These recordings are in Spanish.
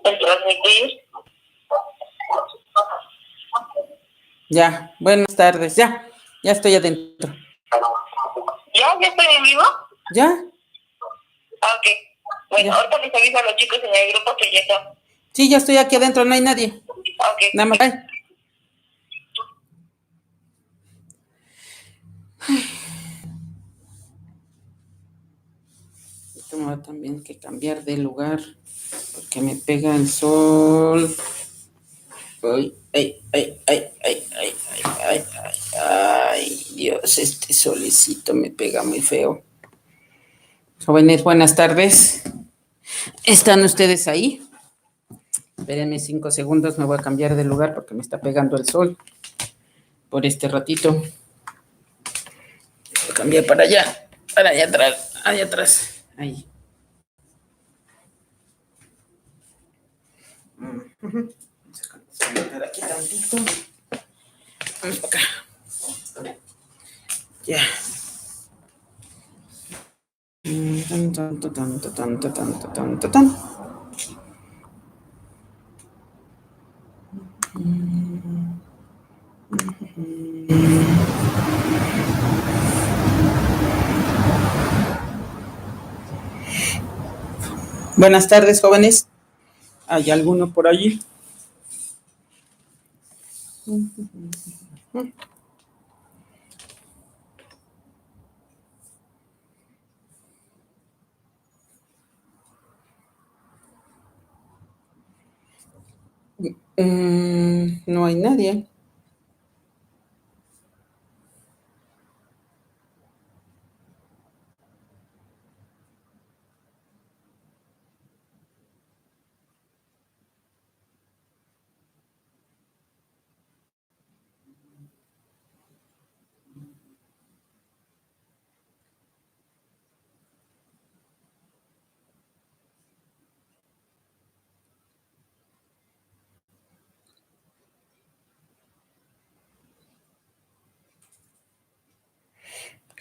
el transmitir. Ya, buenas tardes, ya estoy adentro. ¿Ya estoy en vivo? ¿Ya? Ok. Bueno, ya. Ahorita les aviso a los chicos en el grupo que ya están. Sí, ya estoy aquí adentro, no hay nadie. Ok. Nada más. Tengo también que cambiar de lugar porque me pega el sol. Ay, Dios, este solecito me pega muy feo. Jóvenes, buenas tardes. ¿Están ustedes ahí? Espérenme 5 segundos, me voy a cambiar de lugar porque me está pegando el sol por este ratito. Voy a cambiar para allá atrás, ahí. Vamos a conectar aquí tantito. Vamos para acá. Ya. Tan. Buenas tardes, jóvenes. ¿Hay alguno por allí? No hay nadie.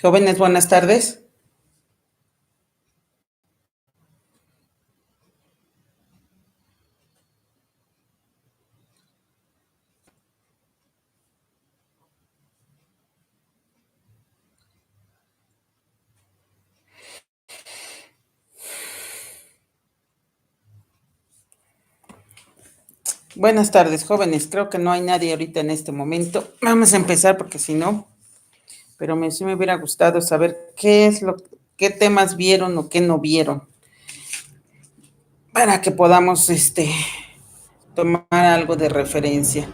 Jóvenes, buenas tardes. Buenas tardes, jóvenes. Creo que no hay nadie ahorita en este momento. Vamos a empezar porque si no, pero sí me hubiera gustado saber qué temas vieron o qué no vieron para que podamos tomar algo de referencia.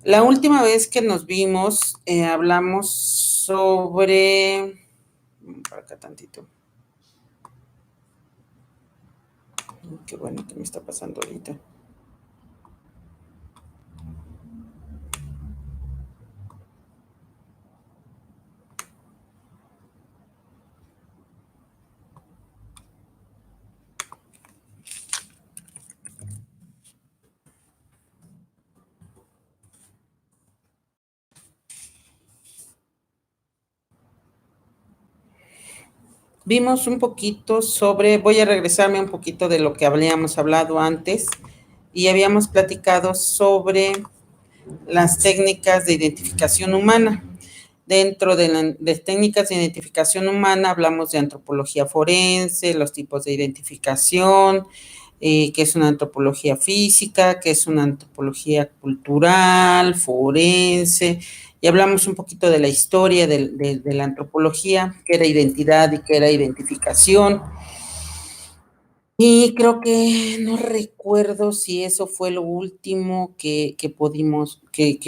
La última vez que nos vimos, hablamos sobre... Para acá tantito. Qué bueno que me está pasando ahorita. Vimos un poquito voy a regresarme un poquito de lo que habíamos hablado antes y habíamos platicado sobre las técnicas de identificación humana. Dentro de técnicas de identificación humana hablamos de antropología forense, los tipos de identificación, que es una antropología física, que es una antropología cultural, forense, y hablamos un poquito de la historia de la antropología, qué era identidad y qué era identificación. Y creo que no recuerdo si eso fue lo último que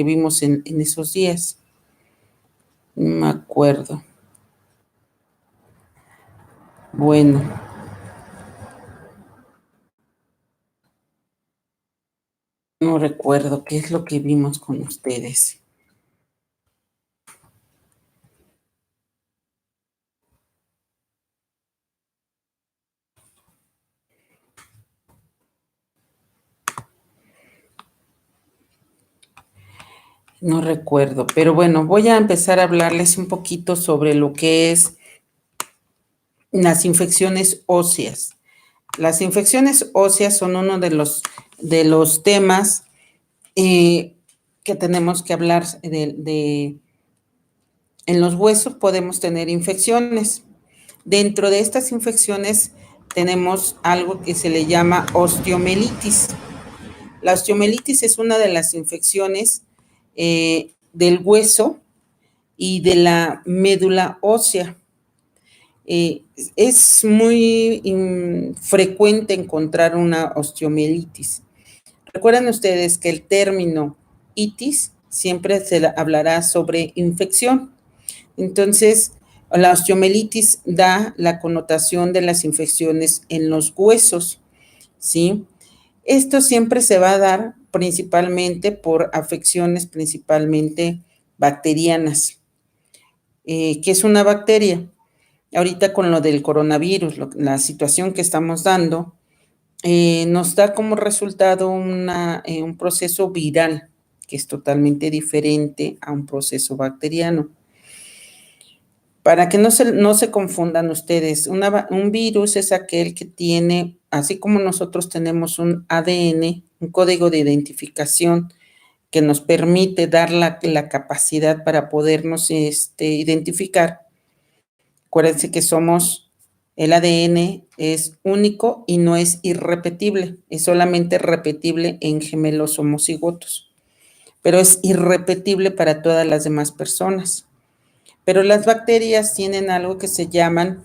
vimos en esos días. No me acuerdo. Bueno. No recuerdo qué es lo que vimos con ustedes. No recuerdo, pero bueno, voy a empezar a hablarles un poquito sobre lo que es las infecciones óseas. Las infecciones óseas son uno de los temas que tenemos que hablar en los huesos podemos tener infecciones. Dentro de estas infecciones tenemos algo que se le llama osteomielitis. La osteomielitis es una de las infecciones del hueso y de la médula ósea. Es muy frecuente encontrar una osteomielitis. Recuerden ustedes que el término itis siempre se hablará sobre infección. Entonces, la osteomielitis da la connotación de las infecciones en los huesos, ¿sí? Esto siempre se va a dar principalmente por afecciones principalmente bacterianas. ¿Qué es una bacteria? Ahorita con lo del coronavirus, la situación que estamos dando, nos da como resultado un proceso viral que es totalmente diferente a un proceso bacteriano. Para que no se confundan ustedes, un virus es aquel que tiene, así como nosotros tenemos un ADN, un código de identificación que nos permite dar la capacidad para podernos identificar. Acuérdense que el ADN es único y no es irrepetible, es solamente repetible en gemelos homocigotos, pero es irrepetible para todas las demás personas. Pero las bacterias tienen algo que se llaman,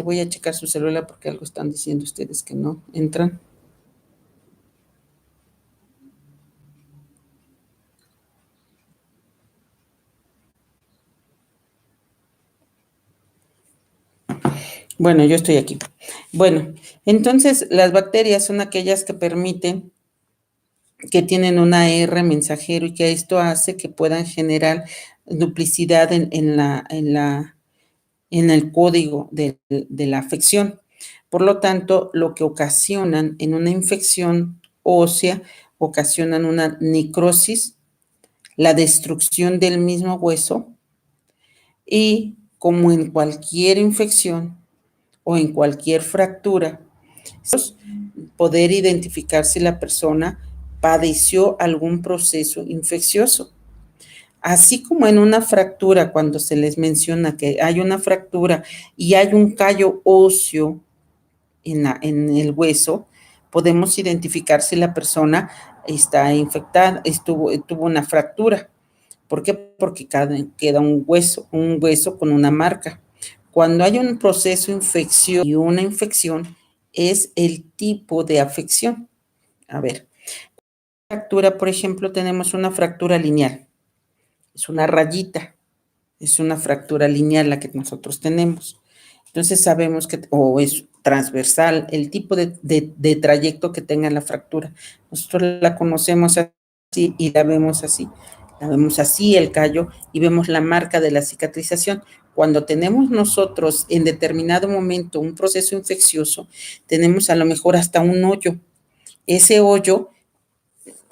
voy a checar su celular porque algo están diciendo ustedes que no entran. Bueno, yo estoy aquí. Bueno, entonces las bacterias son aquellas que permiten, que tienen una R mensajero y que esto hace que puedan generar duplicidad en el código de la afección. Por lo tanto, lo que ocasionan en una infección ósea, ocasionan una necrosis, la destrucción del mismo hueso y, como en cualquier infección o en cualquier fractura, poder identificar si la persona padeció algún proceso infeccioso. Así como en una fractura, cuando se les menciona que hay una fractura y hay un callo óseo en el hueso, podemos identificar si la persona está infectada, tuvo una fractura. ¿Por qué? Porque queda un hueso con una marca. Cuando hay un proceso infeccioso y una infección, es el tipo de afección. A ver, fractura, por ejemplo, tenemos una fractura lineal. Es una rayita, es una fractura lineal la que nosotros tenemos. Entonces sabemos que, o es transversal, el tipo de trayecto que tenga la fractura. Nosotros la conocemos así y la vemos así. La vemos así, el callo, y vemos la marca de la cicatrización. Cuando tenemos nosotros en determinado momento un proceso infeccioso, tenemos a lo mejor hasta un hoyo. Ese hoyo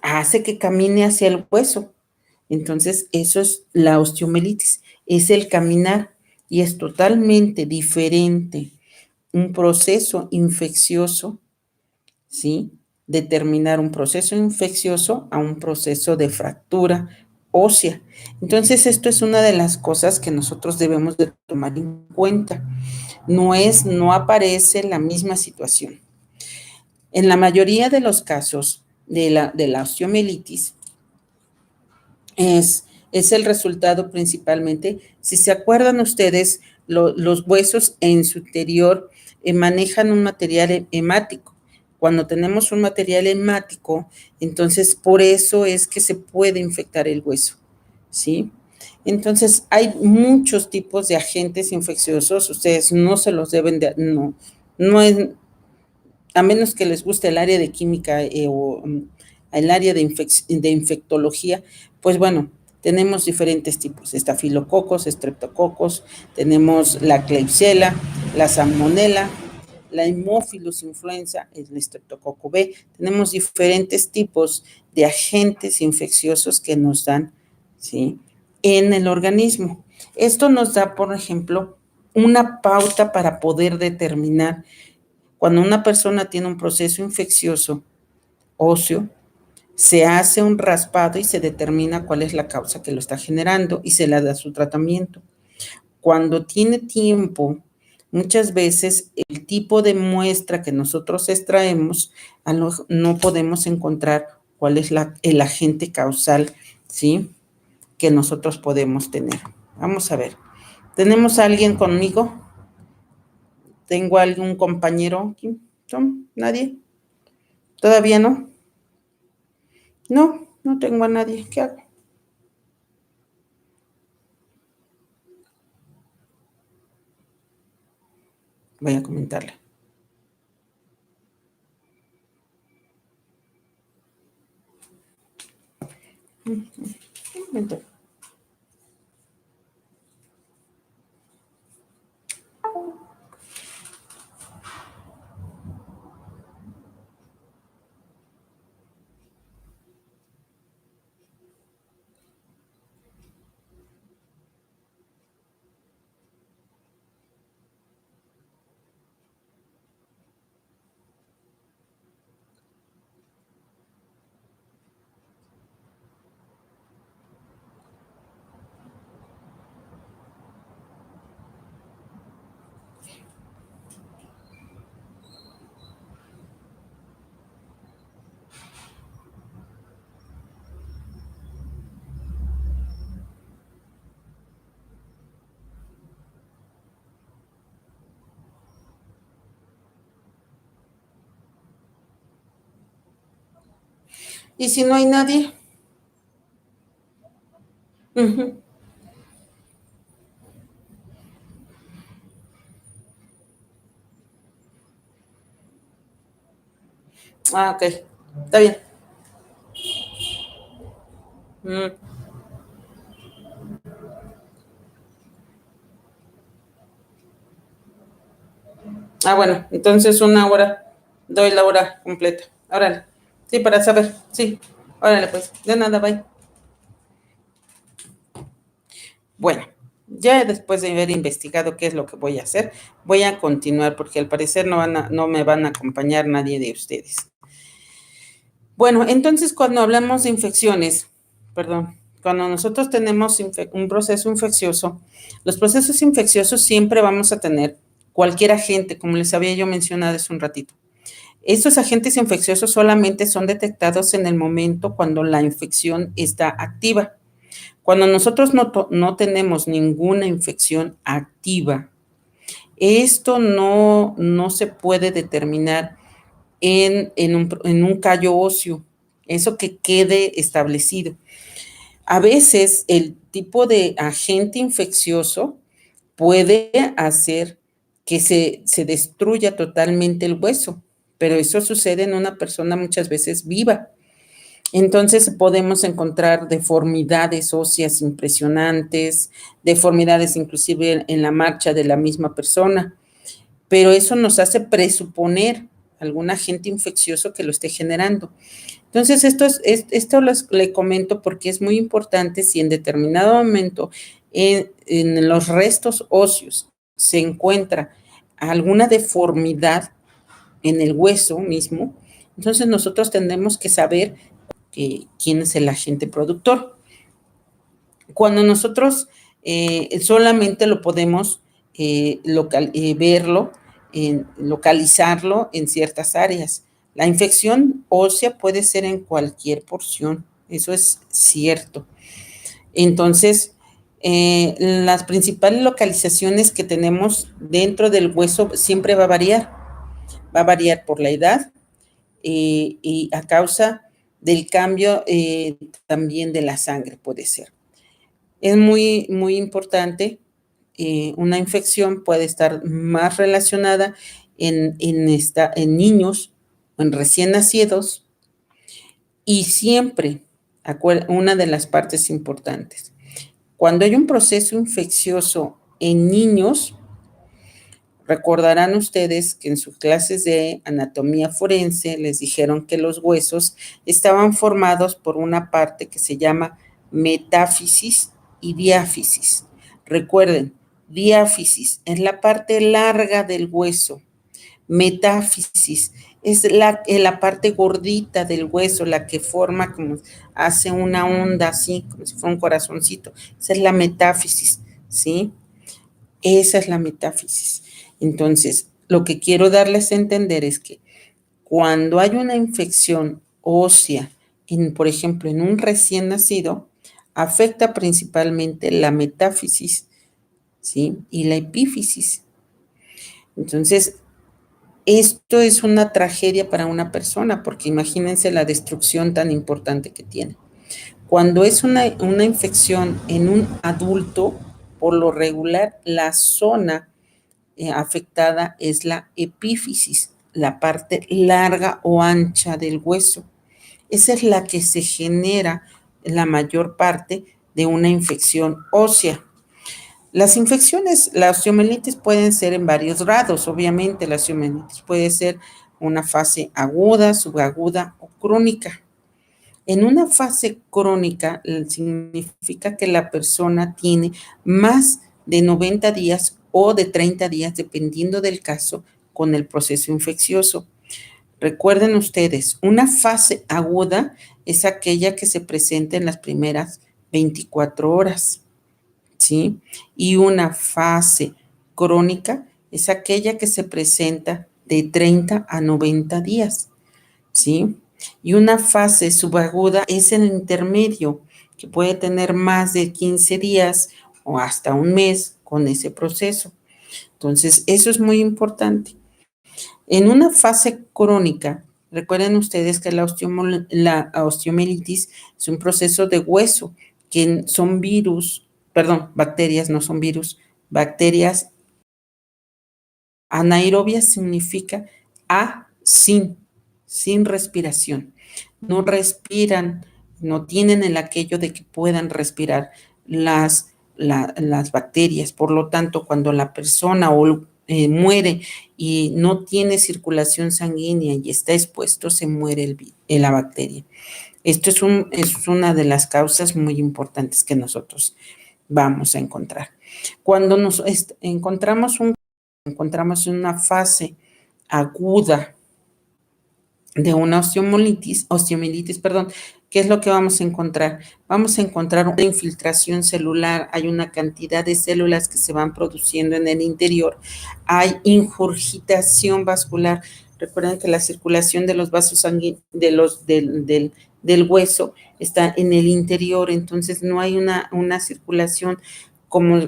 hace que camine hacia el hueso. Entonces, eso es la osteomielitis, es el caminar y es totalmente diferente un proceso infeccioso, ¿sí? Determinar un proceso infeccioso a un proceso de fractura ósea. Entonces, esto es una de las cosas que nosotros debemos de tomar en cuenta. No aparece la misma situación. En la mayoría de los casos de la osteomielitis, es el resultado principalmente. Si se acuerdan ustedes, los huesos en su interior manejan un material hemático. Cuando tenemos un material hemático, entonces por eso es que se puede infectar el hueso, ¿sí? Entonces hay muchos tipos de agentes infecciosos, ustedes no se los deben de, no es, a menos que les guste el área de química o el área de infectología, pues bueno, tenemos diferentes tipos, estafilococos, estreptococos, tenemos la Klebsiella, la salmonella, la Haemophilus influenza, el estreptococo B, tenemos diferentes tipos de agentes infecciosos que nos dan, ¿sí?, en el organismo. Esto nos da, por ejemplo, una pauta para poder determinar Cuando una persona tiene un proceso infeccioso óseo, se hace un raspado y se determina cuál es la causa que lo está generando y se le da su tratamiento. Cuando tiene tiempo, muchas veces el tipo de muestra que nosotros extraemos, no podemos encontrar cuál es el agente causal, ¿sí?, que nosotros podemos tener. Vamos a ver. ¿Tenemos a alguien conmigo? ¿Tengo algún compañero? ¿Tom? ¿Nadie? ¿Todavía no? No, no tengo a nadie. ¿Qué hago? Voy a comentarle. Un momento. ¿Y si no hay nadie? Uh-huh. Ok. Está bien. Mm. Bueno, entonces 1 hora. Doy la hora completa. Órale. Sí, para saber. Sí. Órale, pues. De nada, bye. Bueno, ya después de haber investigado qué es lo que voy a hacer, voy a continuar porque al parecer no me van a acompañar nadie de ustedes. Bueno, entonces cuando hablamos de infecciones, cuando nosotros tenemos un proceso infeccioso, los procesos infecciosos siempre vamos a tener cualquier agente, como les había yo mencionado hace un ratito. Estos agentes infecciosos solamente son detectados en el momento cuando la infección está activa. Cuando nosotros no tenemos ninguna infección activa, esto no se puede determinar en un callo óseo, eso que quede establecido. A veces el tipo de agente infeccioso puede hacer que se destruya totalmente el hueso, pero eso sucede en una persona muchas veces viva. Entonces podemos encontrar deformidades óseas impresionantes, deformidades inclusive en la marcha de la misma persona, pero eso nos hace presuponer algún agente infeccioso que lo esté generando. Entonces, esto le comento porque es muy importante si en determinado momento en los restos óseos se encuentra alguna deformidad en el hueso mismo, entonces nosotros tendremos que saber quién es el agente productor. Cuando nosotros solamente lo podemos verlo, localizarlo en ciertas áreas. La infección ósea puede ser en cualquier porción, eso es cierto. Entonces, las principales localizaciones que tenemos dentro del hueso siempre va a variar por la edad y a causa del cambio también de la sangre puede ser. Es muy, muy importante. Una infección puede estar más relacionada en niños o en recién nacidos y siempre, una de las partes importantes, cuando hay un proceso infeccioso en niños, recordarán ustedes que en sus clases de anatomía forense les dijeron que los huesos estaban formados por una parte que se llama metáfisis y diáfisis. Recuerden, diáfisis es la parte larga del hueso. metáfisis. Es la parte gordita del hueso, la que forma como, hace una onda así, como si fuera un corazoncito. Esa es la metáfisis, ¿sí? Esa es la metáfisis. Entonces, lo que quiero darles a entender es que cuando hay una infección ósea, por ejemplo, en un recién nacido, afecta principalmente la metáfisis, ¿sí? Y la epífisis. Entonces, esto es una tragedia para una persona, porque imagínense la destrucción tan importante que tiene. Cuando es una infección en un adulto, por lo regular, la zona afectada es la epífisis, la parte larga o ancha del hueso. Esa es la que se genera la mayor parte de una infección ósea. Las infecciones, la osteomielitis pueden ser en varios grados, obviamente la osteomielitis puede ser una fase aguda, subaguda o crónica. En una fase crónica significa que la persona tiene más de 90 días o de 30 días, dependiendo del caso, con el proceso infeccioso. Recuerden ustedes, una fase aguda es aquella que se presenta en las primeras 24 horas, ¿sí? Y una fase crónica es aquella que se presenta de 30 a 90 días, ¿sí? Y una fase subaguda es el intermedio, que puede tener más de 15 días o hasta un mes con ese proceso. Entonces, eso es muy importante. En una fase crónica, recuerden ustedes que la osteomielitis es un proceso de hueso, que son virus, perdón, bacterias, no son virus, bacterias. Anaerobia significa sin respiración. No respiran, no tienen el aquello de que puedan respirar las bacterias. Por lo tanto, cuando la persona muere y no tiene circulación sanguínea y está expuesto, se muere la bacteria. Esto es una de las causas muy importantes que nosotros vamos a encontrar. Cuando nos encontramos en una fase aguda de una osteomielitis, perdón, ¿qué es lo que vamos a encontrar? Vamos a encontrar una infiltración celular, hay una cantidad de células que se van produciendo en el interior, hay ingurgitación vascular. Recuerden que la circulación de los vasos sanguíneos, del hueso, está en el interior, entonces no hay una circulación como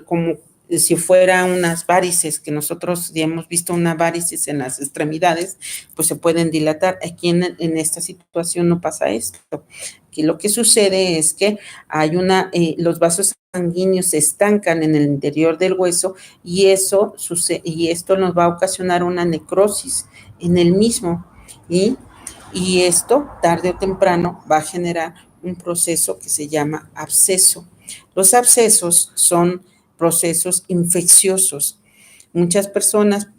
si fuera unas varices, que nosotros ya hemos visto unas varices en las extremidades, pues se pueden dilatar. Aquí en esta situación no pasa esto. Aquí lo que sucede es que hay los vasos sanguíneos se estancan en el interior del hueso y esto nos va a ocasionar una necrosis en el mismo y esto tarde o temprano va a generar un proceso que se llama absceso. Los abscesos son procesos infecciosos. Muchas personas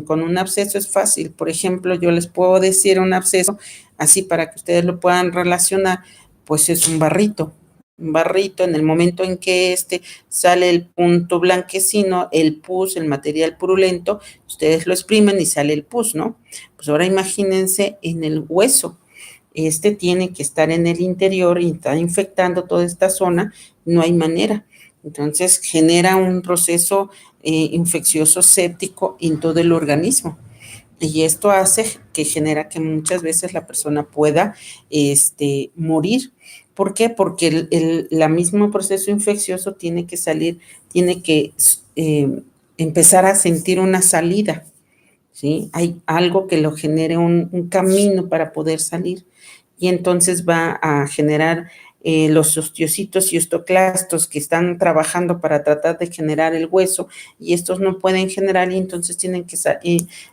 con un absceso es fácil. Por ejemplo, yo les puedo decir un absceso, así para que ustedes lo puedan relacionar, pues es un barrito. Un barrito, en el momento en que sale el punto blanquecino, el pus, el material purulento, ustedes lo exprimen y sale el pus, ¿no? Pues ahora imagínense en el hueso. Tiene que estar en el interior y está infectando toda esta zona, no hay manera. Entonces genera un proceso infeccioso séptico en todo el organismo. Y esto hace que genera que muchas veces la persona pueda morir. ¿Por qué? Porque el mismo proceso infeccioso tiene que salir, tiene que empezar a sentir una salida, ¿sí? Hay algo que lo genere un camino para poder salir y entonces va a generar los osteocitos y osteoclastos que están trabajando para tratar de generar el hueso y estos no pueden generar y entonces tienen que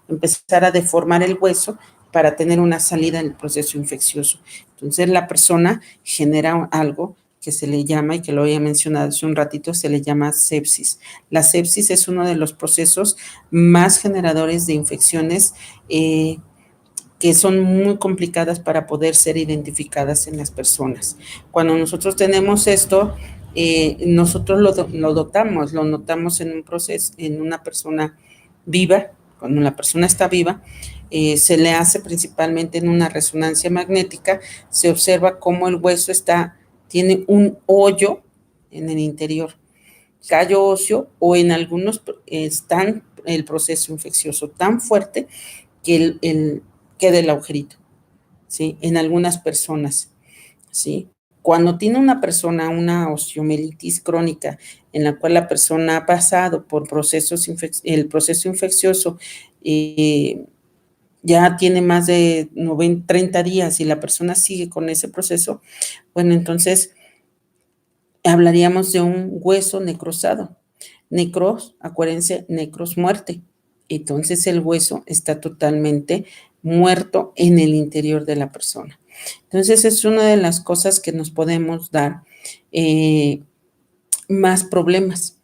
empezar a deformar el hueso para tener una salida en el proceso infeccioso. Entonces la persona genera algo que se le llama, y que lo había mencionado hace un ratito, se le llama sepsis. La sepsis es uno de los procesos más generadores de infecciones que son muy complicadas para poder ser identificadas en las personas. Cuando nosotros tenemos esto, nosotros lo notamos en un proceso, en una persona viva, cuando la persona está viva, se le hace principalmente en una resonancia magnética, se observa cómo el hueso tiene un hoyo en el interior, callo óseo, o en algunos están el proceso infeccioso tan fuerte que quede el agujerito, ¿sí? En algunas personas, ¿sí? Cuando tiene una persona una osteomielitis crónica en la cual la persona ha pasado por el proceso infeccioso, ya tiene más de 30 días y la persona sigue con ese proceso, bueno, entonces hablaríamos de un hueso necrosado. Necros, acuérdense, necros, muerte. Entonces el hueso está totalmente muerto en el interior de la persona. Entonces es una de las cosas que nos podemos dar más problemas.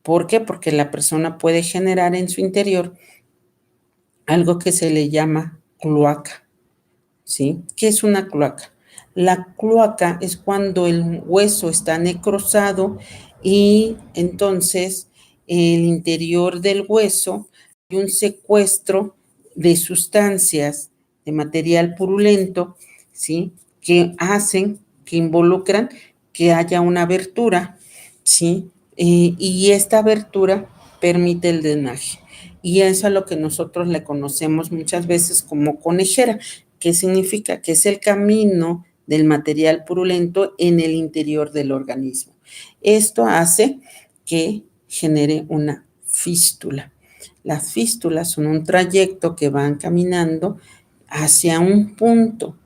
¿Por qué? Porque la persona puede generar en su interior algo que se le llama cloaca, ¿sí? ¿Qué es una cloaca? La cloaca es cuando el hueso está necrosado y entonces el interior del hueso hay un secuestro de sustancias, de material purulento, ¿sí? Que involucran que haya una abertura, ¿sí? Y esta abertura permite el drenaje. Y eso es a lo que nosotros le conocemos muchas veces como conejera. ¿Qué significa? Que es el camino del material purulento en el interior del organismo. Esto hace que genere una fístula. Las fístulas son un trayecto que van caminando hacia un punto,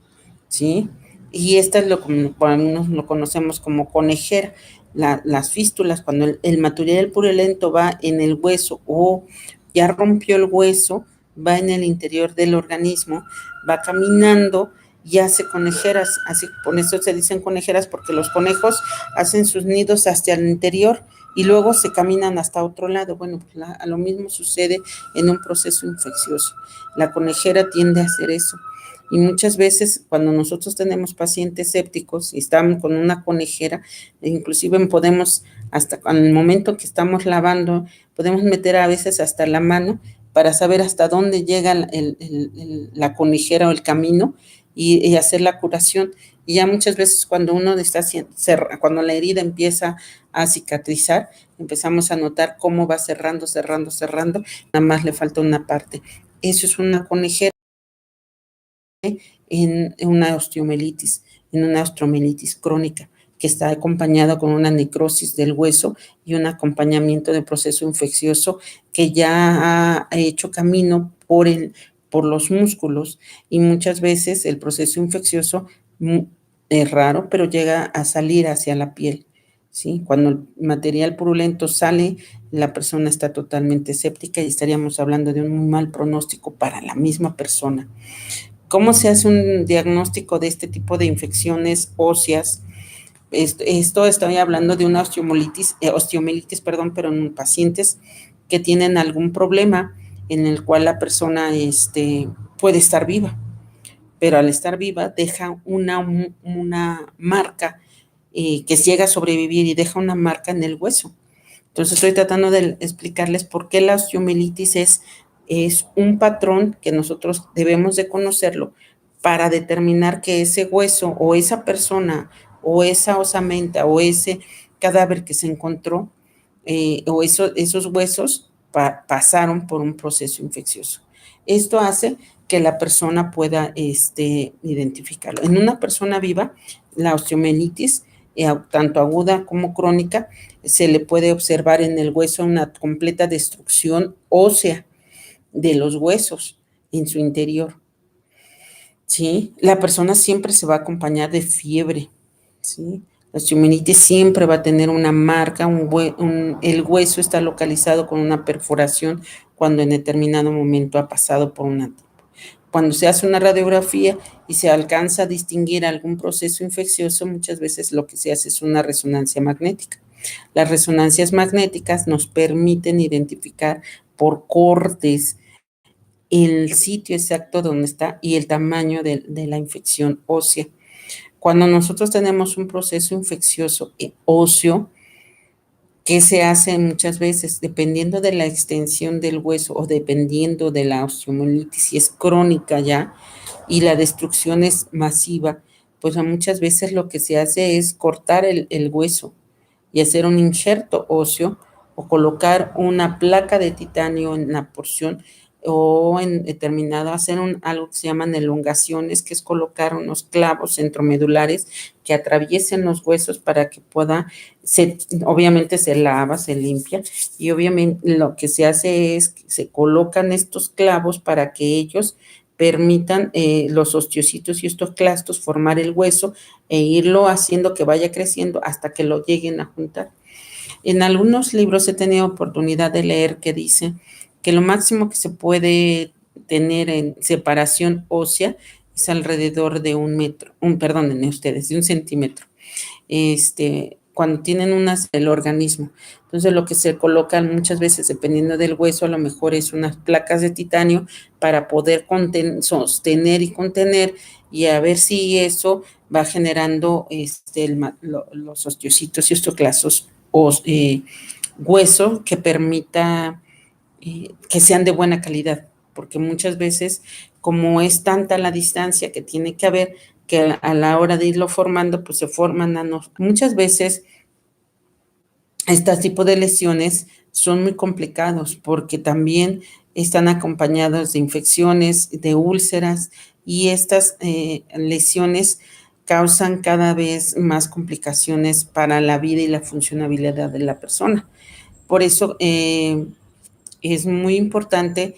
¿sí? Y esta es por algunos lo conocemos como conejera. Las fístulas, cuando el material purulento va en el hueso o ya rompió el hueso, va en el interior del organismo, va caminando y hace conejeras. Así, por eso se dicen conejeras, porque los conejos hacen sus nidos hacia el interior y luego se caminan hasta otro lado. Bueno, pues a lo mismo sucede en un proceso infeccioso. La conejera tiende a hacer eso. Y muchas veces cuando nosotros tenemos pacientes sépticos y están con una conejera, inclusive podemos, hasta en el momento que estamos lavando, podemos meter a veces hasta la mano para saber hasta dónde llega la conejera o el camino y hacer la curación. Y ya muchas veces cuando cuando la herida empieza a cicatrizar, empezamos a notar cómo va cerrando, nada más le falta una parte. Eso es una conejera en una osteomielitis crónica, que está acompañada con una necrosis del hueso y un acompañamiento del proceso infeccioso que ya ha hecho camino por los músculos, y muchas veces el proceso infeccioso es raro, pero llega a salir hacia la piel, ¿sí? Cuando el material purulento sale, la persona está totalmente séptica y estaríamos hablando de un muy mal pronóstico para la misma persona. ¿Cómo se hace un diagnóstico de este tipo de infecciones óseas? Esto estoy hablando de una osteomielitis, perdón, pero en pacientes que tienen algún problema en el cual la persona puede estar viva, pero al estar viva deja una marca que llega a sobrevivir y deja una marca en el hueso. Entonces estoy tratando de explicarles por qué la osteomielitis es un patrón que nosotros debemos de conocerlo para determinar que ese hueso o esa persona o esa osamenta o ese cadáver que se encontró o esos huesos pasaron por un proceso infeccioso. Esto hace que la persona pueda identificarlo. En una persona viva, la osteomielitis, tanto aguda como crónica, se le puede observar en el hueso una completa destrucción ósea de los huesos en su interior, ¿sí? La persona siempre se va a acompañar de fiebre, ¿sí? La osteomielitis siempre va a tener una marca, el hueso está localizado con una perforación cuando en determinado momento ha pasado por una. Cuando se hace una radiografía y se alcanza a distinguir algún proceso infeccioso, muchas veces lo que se hace es una resonancia magnética. Las resonancias magnéticas nos permiten identificar por cortes el sitio exacto donde está y el tamaño de la infección ósea. Cuando nosotros tenemos un proceso infeccioso óseo, ¿Qué se hace muchas veces? Dependiendo de la extensión del hueso o dependiendo de la osteomielitis, si es crónica ya y la destrucción es masiva, pues muchas veces lo que se hace es cortar el hueso y hacer un injerto óseo o colocar una placa de titanio en la porción o en determinado, hacer algo que se llaman elongaciones, que es colocar unos clavos centromedulares que atraviesen los huesos para que pueda, obviamente se lava, se limpia y obviamente lo que se hace es que se colocan estos clavos para que ellos permitan los osteocitos y estos clastos formar el hueso e irlo haciendo que vaya creciendo hasta que lo lleguen a juntar. En algunos libros he tenido oportunidad de leer que dice que lo máximo que se puede tener en separación ósea es alrededor de 1 metro, perdónenme ustedes, de 1 centímetro. Cuando tienen el organismo. Entonces lo que se colocan muchas veces, dependiendo del hueso, a lo mejor es unas placas de titanio para poder sostener y contener y a ver si eso va generando los osteocitos y osteoclastos o hueso que permita que sean de buena calidad, porque muchas veces, como es tanta la distancia que tiene que haber, que a la hora de irlo formando, pues se forman muchas veces este tipo de lesiones son muy complicados porque también están acompañados de infecciones, de úlceras y estas lesiones causan cada vez más complicaciones para la vida y la funcionabilidad de la persona. Por eso es muy importante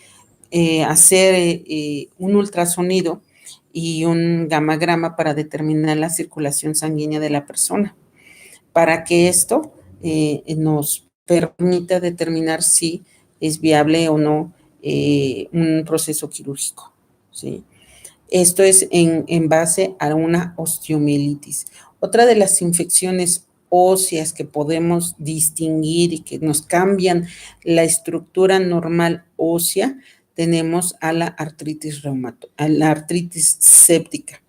hacer un ultrasonido y un gamagrama para determinar la circulación sanguínea de la persona, para que esto nos permita determinar si es viable o no un proceso quirúrgico, ¿sí? Esto es en base a una osteomielitis. Otra de las infecciones óseas que podemos distinguir y que nos cambian la estructura normal ósea, tenemos a la artritis a la artritis séptica.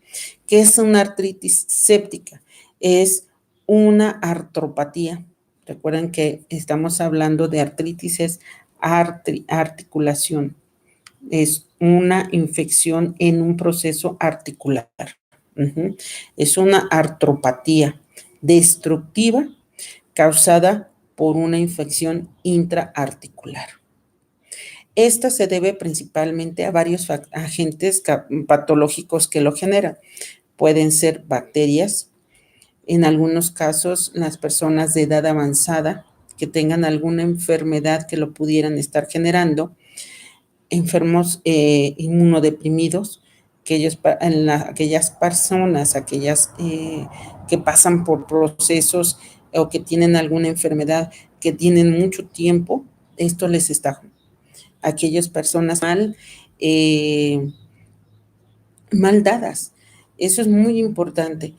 ¿Qué es una artritis séptica? Es una artropatía. Recuerden que estamos hablando de artritis, es articulación, es una infección en un proceso articular. Es una artropatía destructiva causada por una infección intraarticular. Esta se debe principalmente a varios agentes patológicos que lo generan. Pueden ser bacterias, en algunos casos las personas de edad avanzada que tengan alguna enfermedad que lo pudieran estar generando, enfermos inmunodeprimidos, aquellas personas, que pasan por procesos o que tienen alguna enfermedad que tienen mucho tiempo, esto les está. Aquellas personas mal dadas, eso es muy importante.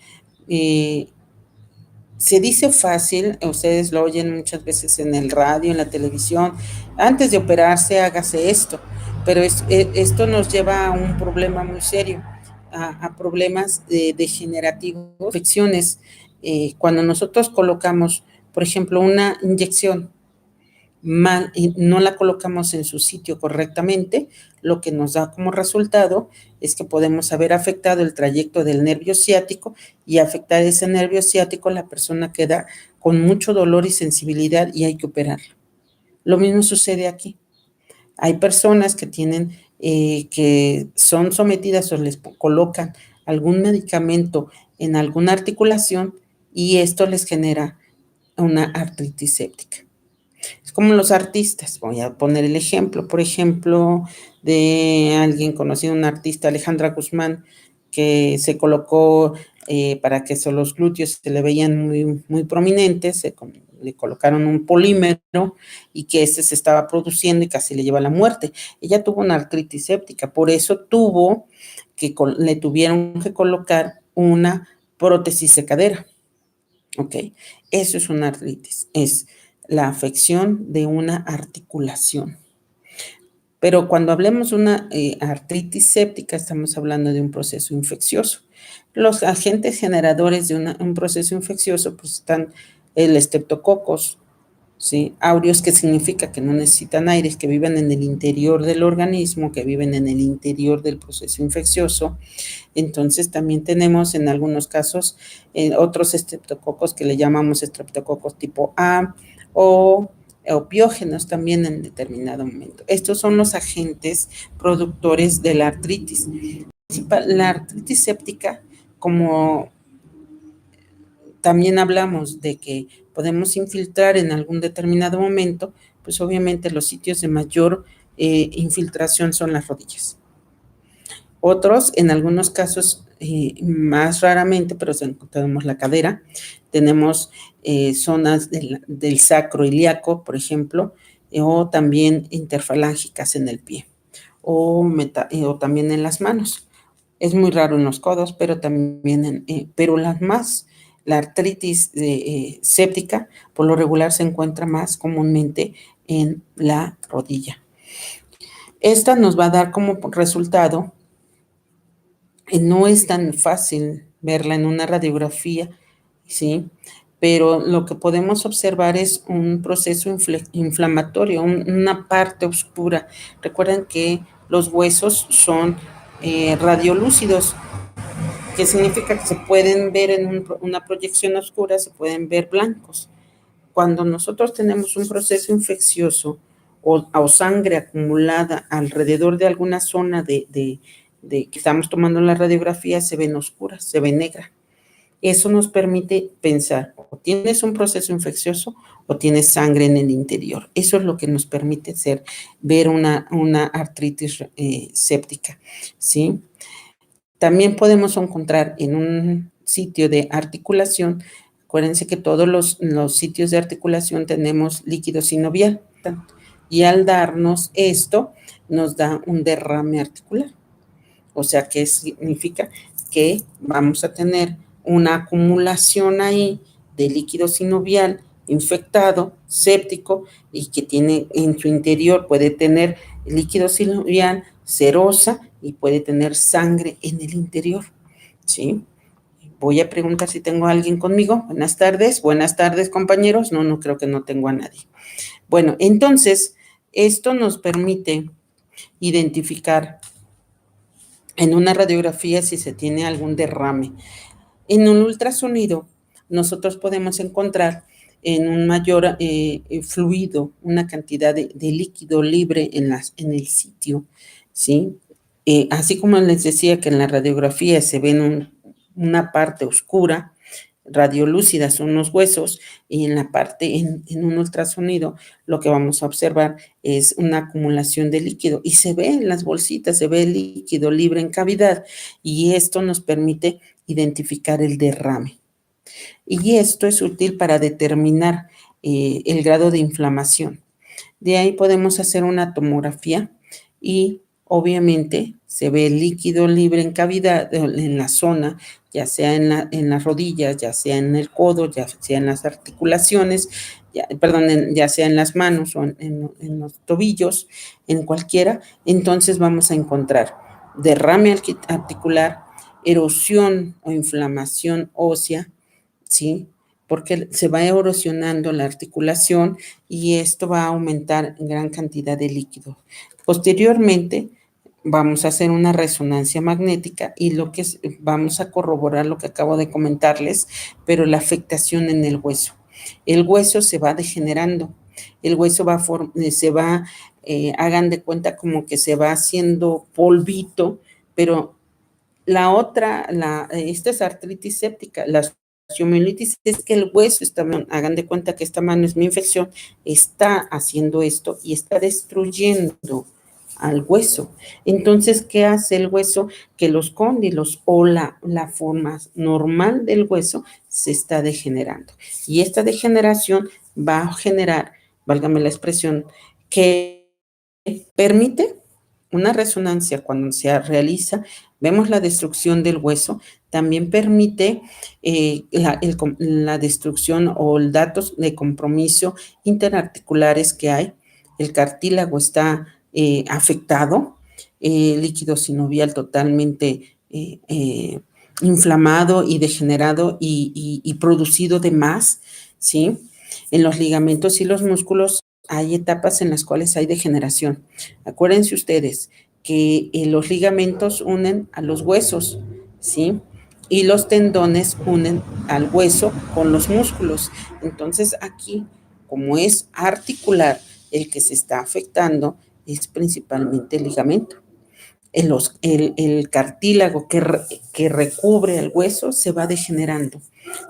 Se dice fácil, ustedes lo oyen muchas veces en el radio, en la televisión, antes de operarse hágase esto, pero esto nos lleva a un problema muy serio, a problemas degenerativos, infecciones. Cuando nosotros colocamos, por ejemplo, una inyección mal y no la colocamos en su sitio correctamente, lo que nos da como resultado es que podemos haber afectado el trayecto del nervio ciático y afectar ese nervio ciático, la persona queda con mucho dolor y sensibilidad y hay que operarlo. Lo mismo sucede aquí. Hay personas que que son sometidas o les colocan algún medicamento en alguna articulación y esto les genera una artritis séptica. Es como los artistas, voy a poner el ejemplo, por ejemplo, de alguien conocido, un artista, Alejandra Guzmán, que se colocó para que los glúteos se le veían muy prominentes, le colocaron un polímero y que ese se estaba produciendo y casi le lleva a la muerte. Ella tuvo una artritis séptica, por eso le tuvieron que colocar una prótesis de cadera. Ok, eso es una artritis, es la afección de una articulación. Pero cuando hablemos de una artritis séptica, estamos hablando de un proceso infeccioso. Los agentes generadores de un proceso infeccioso pues están el Streptococcus ¿sí? Áureos, que significa que no necesitan aire, que viven en el interior del organismo, que viven en el interior del proceso infeccioso. Entonces también tenemos en algunos casos otros estreptococos que le llamamos estreptococos tipo A o opiógenos también en determinado momento. Estos son los agentes productores de la artritis. La artritis séptica, como también hablamos de que podemos infiltrar en algún determinado momento, pues obviamente los sitios de mayor infiltración son las rodillas. Otros, en algunos casos, más raramente, pero tenemos la cadera, tenemos zonas del sacro ilíaco, por ejemplo, o también interfalángicas en el pie, o también en las manos. Es muy raro en los codos, pero también pero la artritis séptica, por lo regular se encuentra más comúnmente en la rodilla. Esta nos va a dar como resultado, no es tan fácil verla en una radiografía, ¿sí? Pero lo que podemos observar es un proceso inflamatorio, una parte oscura. Recuerden que los huesos son radiolúcidos, que significa que se pueden ver en una proyección oscura, se pueden ver blancos. Cuando nosotros tenemos un proceso infeccioso o sangre acumulada alrededor de alguna zona de que estamos tomando la radiografía, se ven oscuras, se ve negra. Eso nos permite pensar, o tienes un proceso infeccioso o tienes sangre en el interior. Eso es lo que nos permite ver una artritis séptica, ¿sí? También podemos encontrar en un sitio de articulación, acuérdense que todos los sitios de articulación tenemos líquido sinovial, y al darnos esto, nos da un derrame articular. O sea, ¿qué significa? Que vamos a tener una acumulación ahí de líquido sinovial infectado, séptico, y que tiene en su interior, puede tener líquido sinovial, serosa, y puede tener sangre en el interior, ¿sí? Voy a preguntar si tengo a alguien conmigo. Buenas tardes, compañeros. No creo que no tengo a nadie. Bueno, entonces, esto nos permite identificar en una radiografía si se tiene algún derrame. En un ultrasonido, nosotros podemos encontrar en un mayor fluido, una cantidad de líquido libre en el sitio, ¿sí? Así como les decía que en la radiografía se ven una parte oscura, radiolúcida son los huesos, y en la parte, en un ultrasonido, lo que vamos a observar es una acumulación de líquido, y se ve en las bolsitas, se ve el líquido libre en cavidad, y esto nos permite identificar el derrame. Y esto es útil para determinar el grado de inflamación. De ahí podemos hacer una tomografía y obviamente se ve el líquido libre en cavidad, en la zona, ya sea en las rodillas, ya sea en el codo, ya sea en las articulaciones, ya sea en las manos o en los tobillos, en cualquiera. Entonces vamos a encontrar derrame articular, erosión o inflamación ósea, ¿sí? Porque se va erosionando la articulación y esto va a aumentar en gran cantidad de líquido. Posteriormente, vamos a hacer una resonancia magnética y vamos a corroborar lo que acabo de comentarles, pero la afectación en el hueso. El hueso se va degenerando, el hueso hagan de cuenta como que se va haciendo polvito, pero esta es artritis séptica. La osteomielitis es que el hueso hagan de cuenta que esta mano es mi infección, está haciendo esto y está destruyendo al hueso. Entonces, ¿qué hace el hueso? Que los cóndilos o la forma normal del hueso se está degenerando. Y esta degeneración va a generar, válgame la expresión, que permite una resonancia cuando se realiza, vemos la destrucción del hueso, también permite la destrucción o el datos de compromiso interarticulares que hay. El cartílago está afectado, líquido sinovial totalmente inflamado y degenerado y producido de más, ¿sí? En los ligamentos y los músculos hay etapas en las cuales hay degeneración. Acuérdense ustedes que los ligamentos unen a los huesos, ¿sí? Y los tendones unen al hueso con los músculos. Entonces aquí, como es articular, el que se está afectando es principalmente el ligamento. El cartílago que recubre el hueso se va degenerando,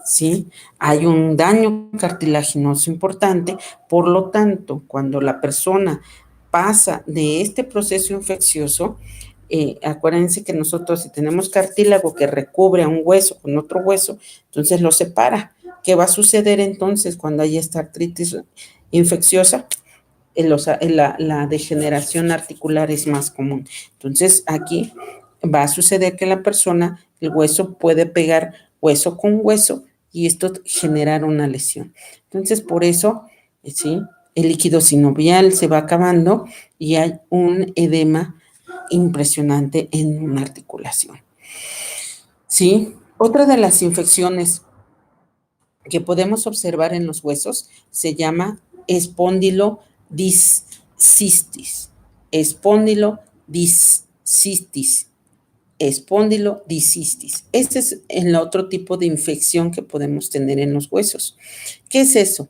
¿sí? Hay un daño cartilaginoso importante, por lo tanto, cuando la persona pasa de este proceso infeccioso, acuérdense que nosotros si tenemos cartílago que recubre a un hueso con otro hueso, entonces lo separa. ¿Qué va a suceder entonces cuando hay esta artritis infecciosa? La degeneración articular es más común. Entonces, aquí va a suceder que la persona, el hueso puede pegar hueso con hueso y esto generar una lesión. Entonces, por eso, ¿sí? El líquido sinovial se va acabando y hay un edema impresionante en una articulación. ¿Sí? Otra de las infecciones que podemos observar en los huesos se llama espondilodiscistis. Espondilodiscistis. Espondilodiscistis. Este es el otro tipo de infección que podemos tener en los huesos. ¿Qué es eso?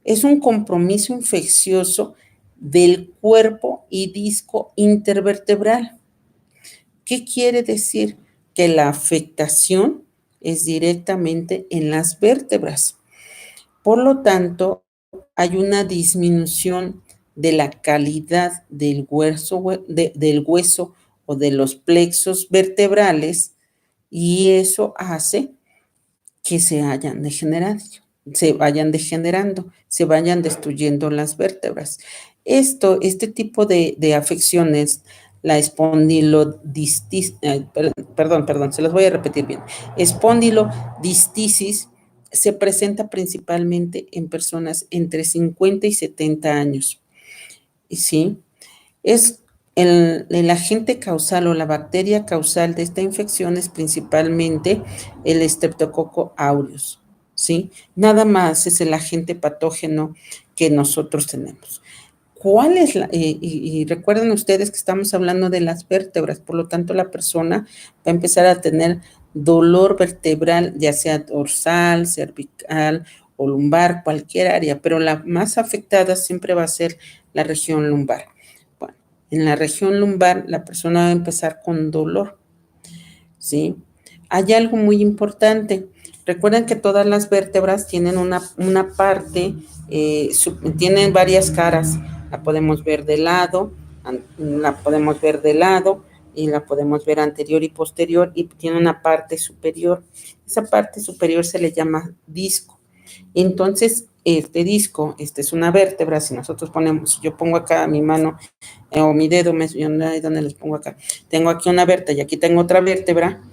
Es un compromiso infeccioso del cuerpo y disco intervertebral. ¿Qué quiere decir? Que la afectación es directamente en las vértebras. Por lo tanto, hay una disminución de la calidad del hueso o de los plexos vertebrales y eso hace que vayan degenerando, se vayan destruyendo las vértebras. Este tipo de afecciones, la espondilodistisis, perdón, se los voy a repetir bien. Espondilodistisis se presenta principalmente en personas entre 50 y 70 años. ¿Sí? Es el agente causal o la bacteria causal de esta infección es principalmente el Streptococcus aureus, ¿sí? Nada más es el agente patógeno que nosotros tenemos. ¿Cuál es y recuerden ustedes que estamos hablando de las vértebras, por lo tanto la persona va a empezar a tener dolor vertebral, ya sea dorsal, cervical o lumbar, cualquier área, pero la más afectada siempre va a ser la región lumbar. Bueno, en la región lumbar la persona va a empezar con dolor, ¿sí? Hay algo muy importante. Recuerden que todas las vértebras tienen una parte, tienen varias caras. La podemos ver de lado, la podemos ver de lado y la podemos ver anterior y posterior y tiene una parte superior. Esa parte superior se le llama disco. Entonces, este disco, esta es una vértebra. Si nosotros si yo pongo acá mi mano o mi dedo, ¿dónde les pongo acá? Tengo aquí una vértebra y aquí tengo otra vértebra,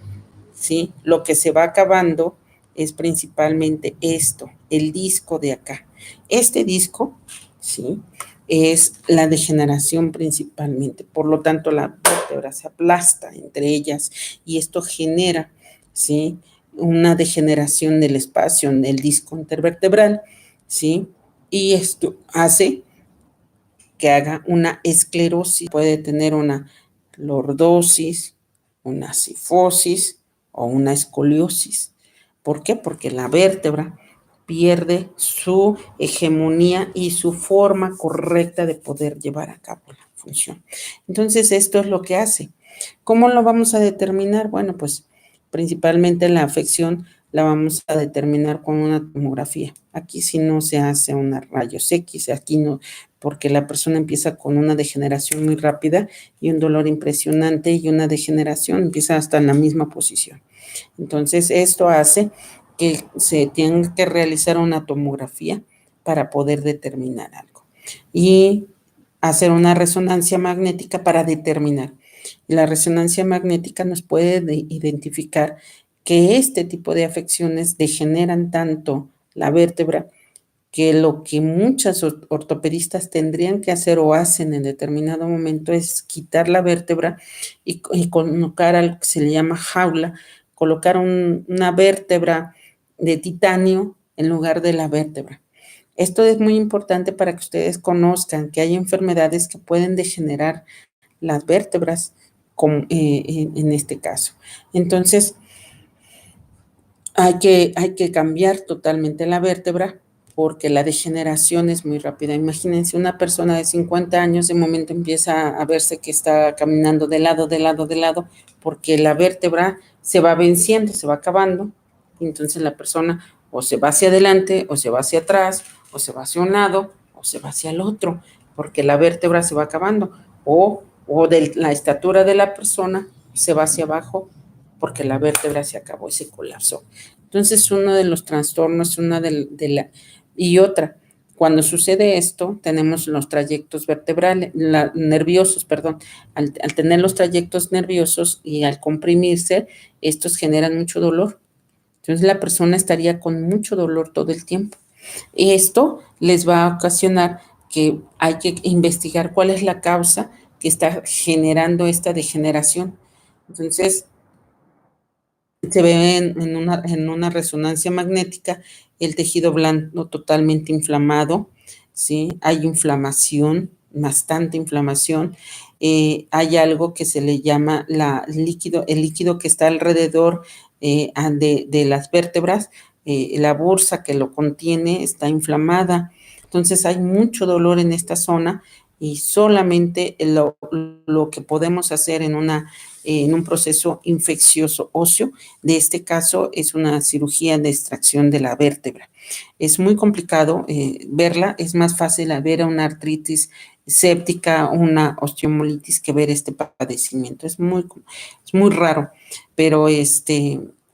¿sí? Lo que se va acabando es principalmente esto, el disco de acá. Este disco, ¿sí? Es la degeneración principalmente. Por lo tanto, la vértebra se aplasta entre ellas y esto genera, ¿sí? Una degeneración del espacio en el disco intervertebral, ¿sí? Y esto hace que haga una esclerosis. Puede tener una lordosis, una cifosis o una escoliosis. ¿Por qué? Porque la vértebra pierde su hegemonía y su forma correcta de poder llevar a cabo la función. Entonces, esto es lo que hace. ¿Cómo lo vamos a determinar? Bueno, pues principalmente la afección la vamos a determinar con una tomografía. Aquí sí no se hace una rayos X, aquí no, porque la persona empieza con una degeneración muy rápida y un dolor impresionante y una degeneración empieza hasta en la misma posición. Entonces, esto hace que se tenga que realizar una tomografía para poder determinar algo y hacer una resonancia magnética para determinar. La resonancia magnética nos puede identificar que este tipo de afecciones degeneran tanto la vértebra que lo que muchas ortopedistas tendrían que hacer o hacen en determinado momento es quitar la vértebra y colocar algo que se le llama jaula, colocar una vértebra de titanio en lugar de la vértebra. Esto es muy importante para que ustedes conozcan que hay enfermedades que pueden degenerar las vértebras en este caso. Entonces, hay que cambiar totalmente la vértebra porque la degeneración es muy rápida. Imagínense, una persona de 50 años de momento empieza a verse que está caminando de lado, de lado, de lado, porque la vértebra se va venciendo, se va acabando. Y entonces la persona o se va hacia adelante, o se va hacia atrás, o se va hacia un lado, o se va hacia el otro, porque la vértebra se va acabando. O de la estatura de la persona se va hacia abajo, porque la vértebra se acabó y se colapsó. Entonces, uno de los trastornos, y otra, cuando sucede esto, tenemos los trayectos vertebrales, nerviosos, perdón, al tener los trayectos nerviosos y al comprimirse, estos generan mucho dolor. Entonces, la persona estaría con mucho dolor todo el tiempo. Esto les va a ocasionar que hay que investigar cuál es la causa que está generando esta degeneración. Entonces, se ve en una resonancia magnética el tejido blando totalmente inflamado, ¿sí? Hay inflamación, bastante inflamación. Hay algo que se le llama el líquido que está alrededor de las vértebras, la bursa que lo contiene está inflamada. Entonces hay mucho dolor en esta zona y solamente lo que podemos hacer en un proceso infeccioso óseo, de este caso es una cirugía de extracción de la vértebra. Es muy complicado verla, es más fácil ver una artritis séptica, una osteomolitis que ver este padecimiento. Es muy raro, pero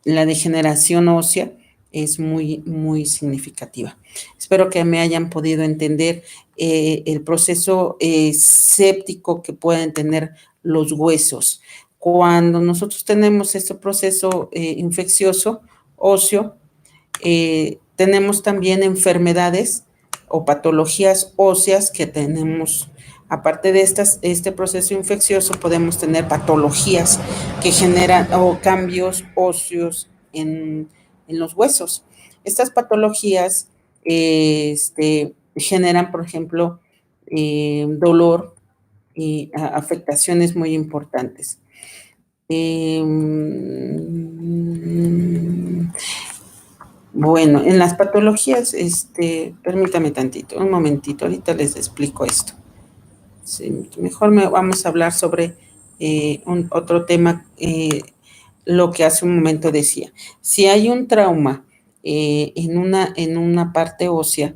la degeneración ósea es muy, muy significativa. Espero que me hayan podido entender el proceso séptico que pueden tener los huesos. Cuando nosotros tenemos este proceso infeccioso óseo, tenemos también enfermedades o patologías óseas que tenemos. Aparte de este proceso infeccioso, podemos tener patologías que generan o cambios óseos en los huesos. Estas patologías generan, por ejemplo, dolor y afectaciones muy importantes. Bueno, en las patologías, permítame tantito, un momentito, ahorita les explico esto. Sí, mejor vamos a hablar sobre otro tema, lo que hace un momento decía. Si hay un trauma en una parte ósea,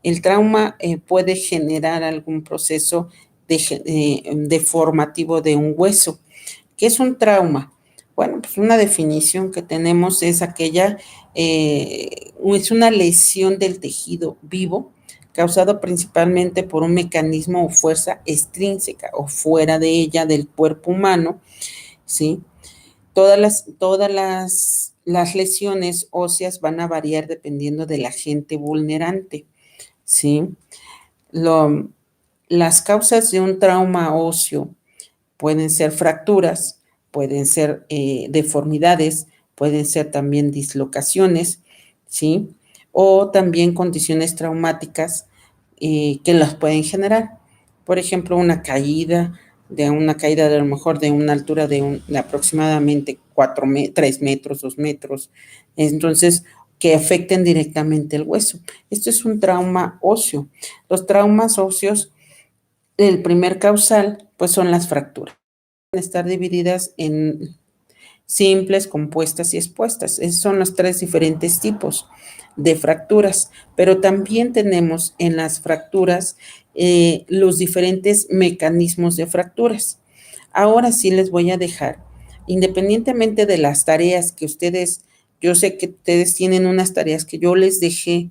el trauma puede generar algún proceso deformativo de un hueso. ¿Qué es un trauma? Bueno, pues una definición que tenemos es es una lesión del tejido vivo causado principalmente por un mecanismo o fuerza extrínseca o fuera de ella del cuerpo humano, ¿sí? Todas las lesiones óseas van a variar dependiendo del agente vulnerante, ¿sí? Las causas de un trauma óseo pueden ser fracturas, pueden ser deformidades, pueden ser también dislocaciones, ¿sí? O también condiciones traumáticas que las pueden generar. Por ejemplo, una caída de a lo mejor de una altura de aproximadamente 3 metros, 2 metros. Entonces, que afecten directamente el hueso. Esto es un trauma óseo. Los traumas óseos, el primer causal, pues son las fracturas. Estar divididas en simples, compuestas y expuestas. Esos son los 3 diferentes tipos de fracturas, pero también tenemos en las fracturas los diferentes mecanismos de fracturas. Ahora sí les voy a dejar, independientemente de las tareas que yo sé que ustedes tienen unas tareas que yo les dejé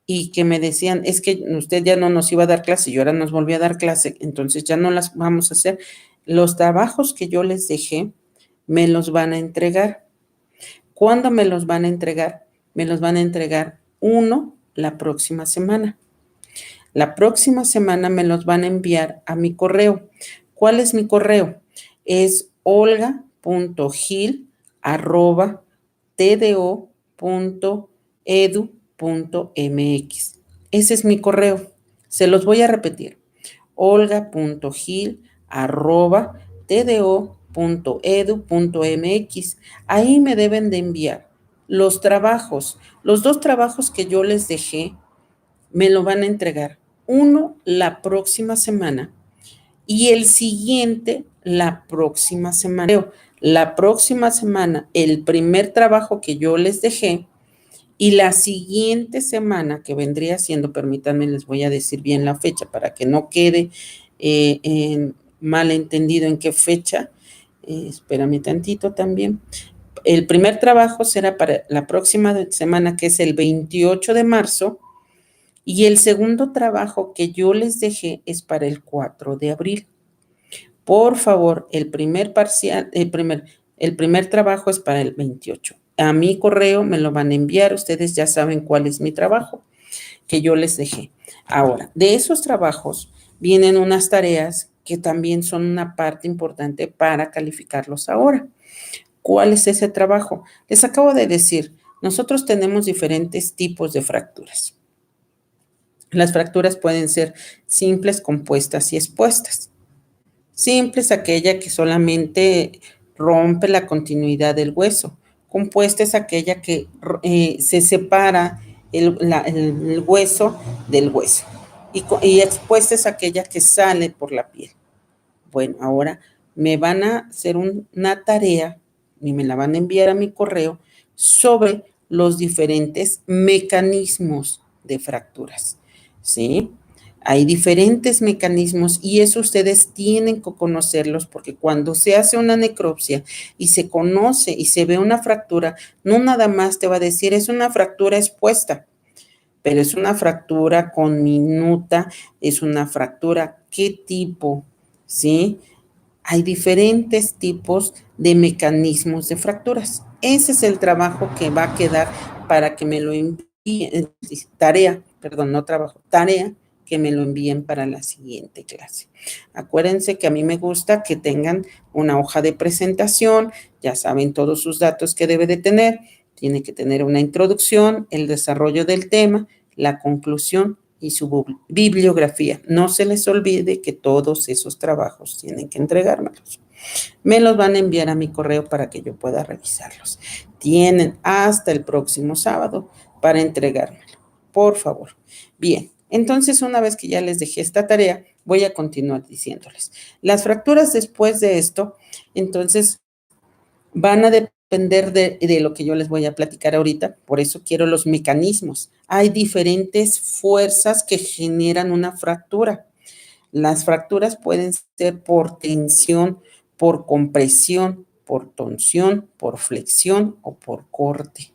y que me decían, es que usted ya no nos iba a dar clase y ahora nos volvió a dar clase, entonces ya no las vamos a hacer. Los trabajos que yo les dejé, me los van a entregar. ¿Cuándo me los van a entregar? Me los van a entregar la próxima semana. La próxima semana me los van a enviar a mi correo. ¿Cuál es mi correo? Es olga.gil@tdo.edu.mx. Ese es mi correo. Se los voy a repetir. olga.gil@tdo.edu.mx. Ahí me deben de enviar los trabajos. Los 2 trabajos que yo les dejé me lo van a entregar. Uno la próxima semana y el siguiente la próxima semana. La próxima semana, el primer trabajo que yo les dejé y la siguiente semana que vendría siendo, permítanme, les voy a decir bien la fecha para que no quede malentendido en qué fecha. Espérame tantito también. El primer trabajo será para la próxima semana, que es el 28 de marzo, y el segundo trabajo que yo les dejé es para el 4 de abril. Por favor, el primer trabajo es para el 28. A mi correo me lo van a enviar, ustedes ya saben cuál es mi trabajo que yo les dejé. Ahora, de esos trabajos vienen unas tareas que también son una parte importante para calificarlos ahora. ¿Cuál es ese trabajo? Les acabo de decir, nosotros tenemos diferentes tipos de fracturas. Las fracturas pueden ser simples, compuestas y expuestas. Simple es aquella que solamente rompe la continuidad del hueso. Compuesta es aquella que se separa el hueso del hueso. Y expuesta es aquella que sale por la piel. Bueno, ahora me van a hacer una tarea y me la van a enviar a mi correo sobre los diferentes mecanismos de fracturas, ¿sí? Hay diferentes mecanismos y eso ustedes tienen que conocerlos porque cuando se hace una necropsia y se conoce y se ve una fractura, no nada más te va a decir es una fractura expuesta, pero es una fractura con minuta, es una fractura, ¿qué tipo? ¿Sí? Hay diferentes tipos de mecanismos de fracturas. Ese es el trabajo que va a quedar para que me lo envíen, tarea, perdón, no trabajo, tarea que me lo envíen para la siguiente clase. Acuérdense que a mí me gusta que tengan una hoja de presentación, ya saben todos sus datos que debe de tener, tiene que tener una introducción, el desarrollo del tema, la conclusión y su bibliografía. No se les olvide que todos esos trabajos tienen que entregármelos. Me los van a enviar a mi correo para que yo pueda revisarlos. Tienen hasta el próximo sábado para entregármelo, por favor. Bien, entonces una vez que ya les dejé esta tarea, voy a continuar diciéndoles. Las fracturas después de esto, entonces van a depender de lo que yo les voy a platicar ahorita, por eso quiero los mecanismos. Hay diferentes fuerzas que generan una fractura. Las fracturas pueden ser por tensión, por compresión, por torsión, por flexión o por corte.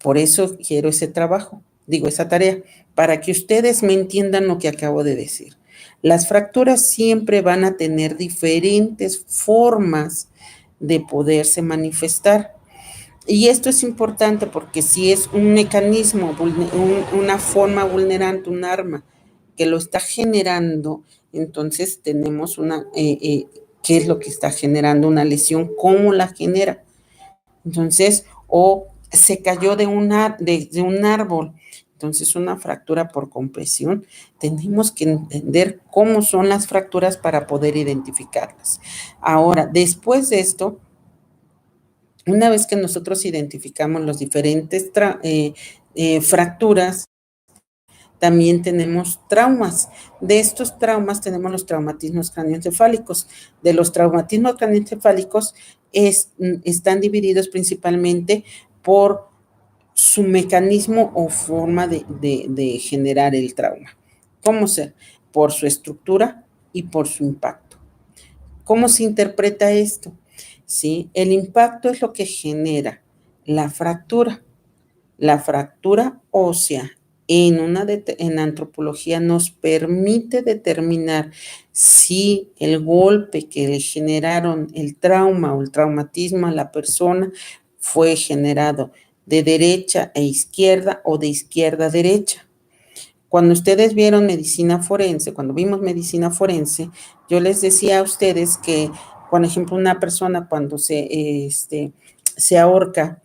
Por eso quiero ese trabajo, digo esa tarea, para que ustedes me entiendan lo que acabo de decir. Las fracturas siempre van a tener diferentes formas de poderse manifestar. Y esto es importante porque si es un mecanismo, una forma vulnerante, un arma que lo está generando, entonces tenemos ¿qué es lo que está generando una lesión? ¿Cómo la genera? Entonces, o se cayó de un árbol, entonces una fractura por compresión. Tenemos que entender cómo son las fracturas para poder identificarlas. Ahora, después de esto, una vez que nosotros identificamos los diferentes fracturas, también tenemos traumas. De estos traumas tenemos los traumatismos craneoencefálicos. De los traumatismos craneoencefálicos están divididos principalmente por su mecanismo o forma de generar el trauma. ¿Cómo ser? Por su estructura y por su impacto. ¿Cómo se interpreta esto? ¿Sí? El impacto es lo que genera la fractura. La fractura ósea en antropología nos permite determinar si el golpe que le generaron el trauma o el traumatismo a la persona fue generado de derecha a izquierda o de izquierda a derecha. Cuando ustedes vieron medicina forense, cuando vimos medicina forense, yo les decía a ustedes que, por ejemplo, una persona cuando se ahorca,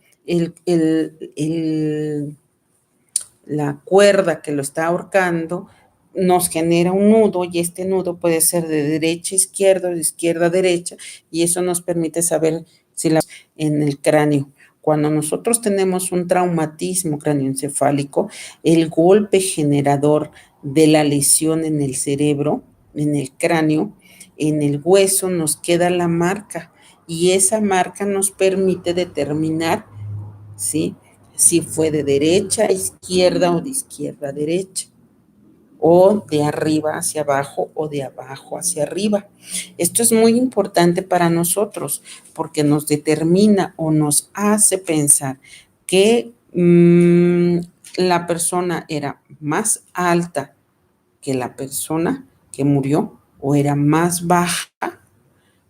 la cuerda que lo está ahorcando nos genera un nudo y este nudo puede ser de derecha a izquierda o de izquierda a derecha y eso nos permite saber si la en el cráneo. Cuando nosotros tenemos un traumatismo cráneoencefálico, el golpe generador de la lesión en el cerebro, en el cráneo, en el hueso, nos queda la marca y esa marca nos permite determinar, ¿sí?, si fue de derecha a izquierda o de izquierda a derecha, o de arriba hacia abajo o de abajo hacia arriba. Esto es muy importante para nosotros porque nos determina o nos hace pensar que la persona era más alta que la persona que murió o era más baja,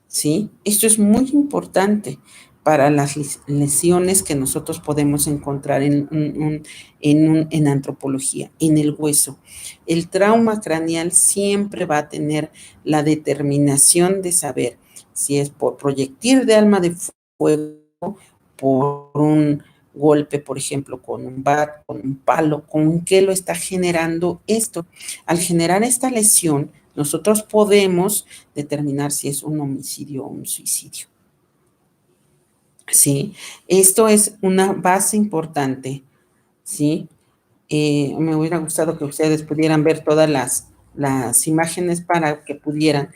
¿sí? Esto es muy importante para las lesiones que nosotros podemos encontrar en antropología, en el hueso. El trauma craneal siempre va a tener la determinación de saber si es por proyectil de arma de fuego, por un golpe, por ejemplo, con un bat, con un palo, con qué lo está generando esto. Al generar esta lesión, nosotros podemos determinar si es un homicidio o un suicidio. Sí, esto es una base importante, ¿sí? Me hubiera gustado que ustedes pudieran ver todas las imágenes para que pudieran.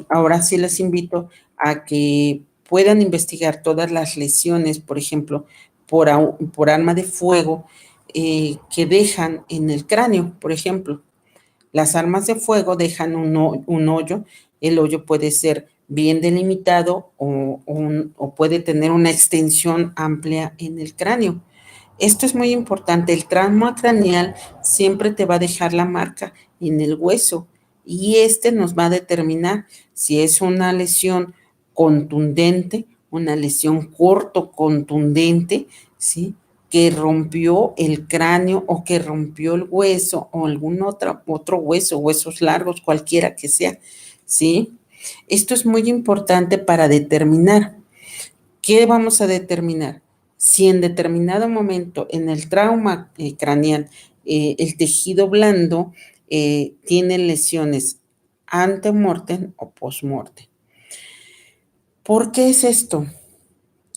Ahora sí les invito a que puedan investigar todas las lesiones, por ejemplo, por arma de fuego que dejan en el cráneo, por ejemplo. Las armas de fuego dejan un hoyo. El hoyo puede ser bien delimitado o puede tener una extensión amplia en el cráneo. Esto es muy importante. El trauma craneal siempre te va a dejar la marca en el hueso y este nos va a determinar si es una lesión contundente, una lesión corto contundente, ¿sí?, que rompió el cráneo o que rompió el hueso o algún otro hueso, huesos largos, cualquiera que sea, ¿sí? Esto es muy importante para determinar. ¿Qué vamos a determinar? Si en determinado momento en el trauma craneal el tejido blando tiene lesiones ante-mortem o post-mortem. ¿Por qué es esto?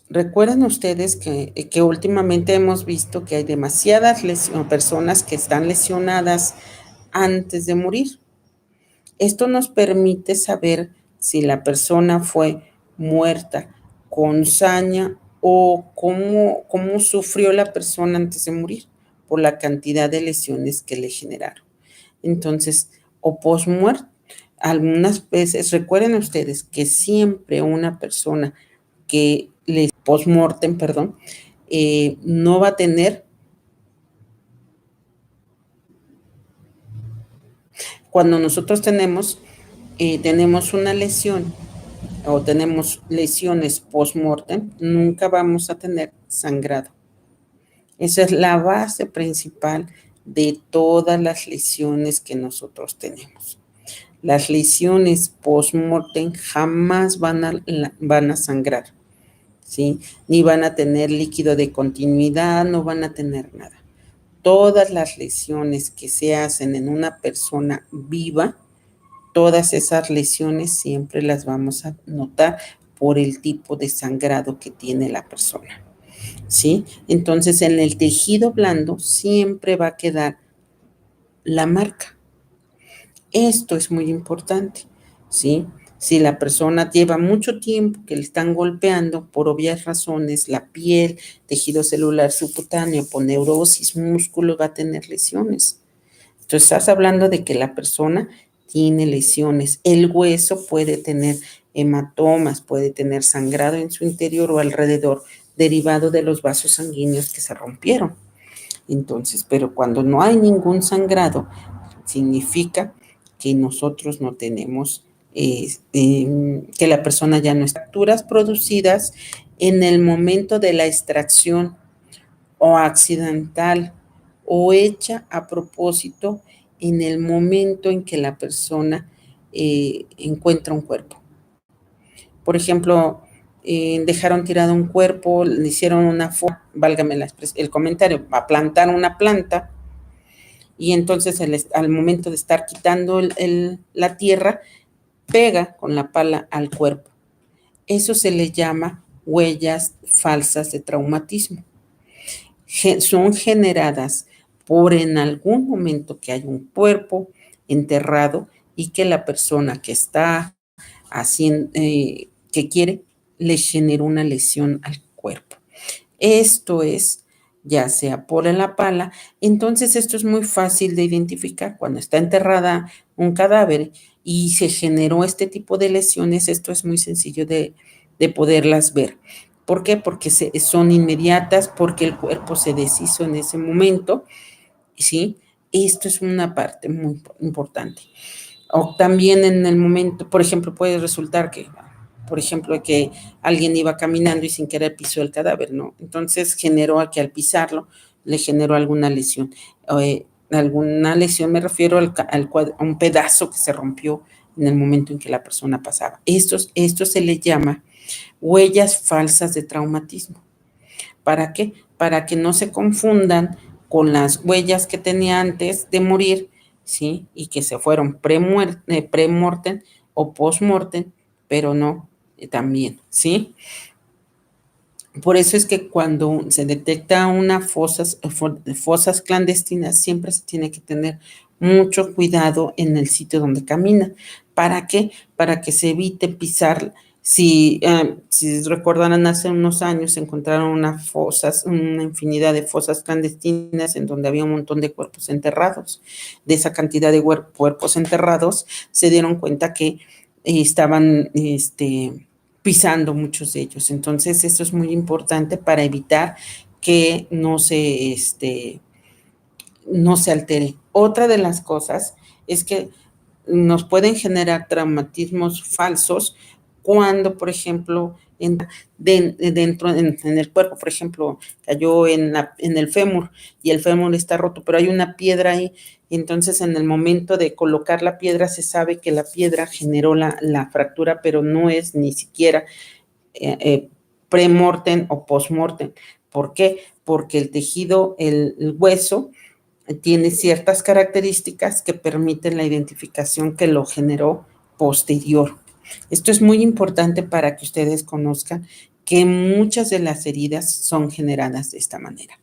Recuerden ustedes que últimamente hemos visto que hay demasiadas personas que están lesionadas antes de morir. Esto nos permite saber si la persona fue muerta con saña o cómo sufrió la persona antes de morir por la cantidad de lesiones que le generaron. Entonces, o post-muerte, algunas veces, recuerden ustedes que siempre una persona que post-mortem, perdón, no va a tener, cuando nosotros tenemos una lesión o tenemos lesiones post-mortem, nunca vamos a tener sangrado. Esa es la base principal de todas las lesiones que nosotros tenemos. Las lesiones post-mortem jamás van a sangrar, ¿sí? Ni van a tener líquido de continuidad, no van a tener nada. Todas las lesiones que se hacen en una persona viva, todas esas lesiones siempre las vamos a notar por el tipo de sangrado que tiene la persona, ¿sí? Entonces, en el tejido blando siempre va a quedar la marca. Esto es muy importante, ¿sí? Si la persona lleva mucho tiempo que le están golpeando por obvias razones, la piel, tejido celular subcutáneo, por neurosis, músculo, va a tener lesiones. Entonces, estás hablando de que la persona tiene lesiones. El hueso puede tener hematomas, puede tener sangrado en su interior o alrededor, derivado de los vasos sanguíneos que se rompieron. Entonces, pero cuando no hay ningún sangrado, significa que nosotros no tenemos, que la persona ya no está. Fracturas producidas en el momento de la extracción o accidental o hecha a propósito en el momento en que la persona encuentra un cuerpo. Por ejemplo, dejaron tirado un cuerpo, le hicieron una forma, válgame el comentario, a plantar una planta y entonces al momento de estar quitando la tierra, pega con la pala al cuerpo. Eso se le llama huellas falsas de traumatismo. Son generadas por en algún momento que hay un cuerpo enterrado y que la persona que está haciendo, que quiere, le generó una lesión al cuerpo. Esto es, ya sea por la pala, entonces esto es muy fácil de identificar. Cuando está enterrada un cadáver y se generó este tipo de lesiones, esto es muy sencillo de poderlas ver. ¿Por qué? Porque son inmediatas, porque el cuerpo se deshizo en ese momento, ¿sí? Esto es una parte muy importante. O también en el momento, por ejemplo, puede resultar que, por ejemplo, que alguien iba caminando y sin querer pisó el cadáver, ¿no? Entonces generó a que al pisarlo le generó alguna lesión. Alguna lesión me refiero a un pedazo que se rompió en el momento en que la persona pasaba. Esto se le llama huellas falsas de traumatismo. ¿Para qué? Para que no se confundan con las huellas que tenía antes de morir, ¿sí? Y que se fueron pre-mortem o post-mortem, pero no también, ¿sí? Por eso es que cuando se detecta una fosas clandestinas, siempre se tiene que tener mucho cuidado en el sitio donde camina. ¿Para qué? Para que se evite pisar. Si recordarán, hace unos años se encontraron una infinidad de fosas clandestinas en donde había un montón de cuerpos enterrados. De esa cantidad de cuerpos enterrados, se dieron cuenta que estaban pisando muchos de ellos. Entonces, eso es muy importante para evitar que no se altere. Otra de las cosas es que nos pueden generar traumatismos falsos cuando, por ejemplo, dentro en el cuerpo, por ejemplo, cayó en el fémur y el fémur está roto, pero hay una piedra ahí, y entonces en el momento de colocar la piedra se sabe que la piedra generó la fractura, pero no es ni siquiera pre-mortem o post-mortem. ¿Por qué? Porque el tejido, el hueso, tiene ciertas características que permiten la identificación que lo generó posterior. Esto es muy importante para que ustedes conozcan que muchas de las heridas son generadas de esta manera.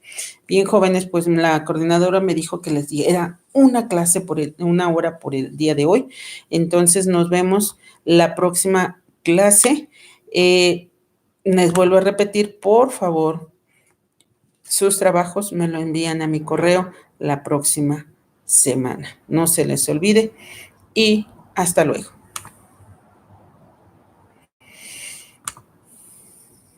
Bien, jóvenes, pues la coordinadora me dijo que les diera una clase una hora por el día de hoy. Entonces nos vemos la próxima clase. Les vuelvo a repetir, por favor, sus trabajos me lo envían a mi correo la próxima semana. No se les olvide y hasta luego.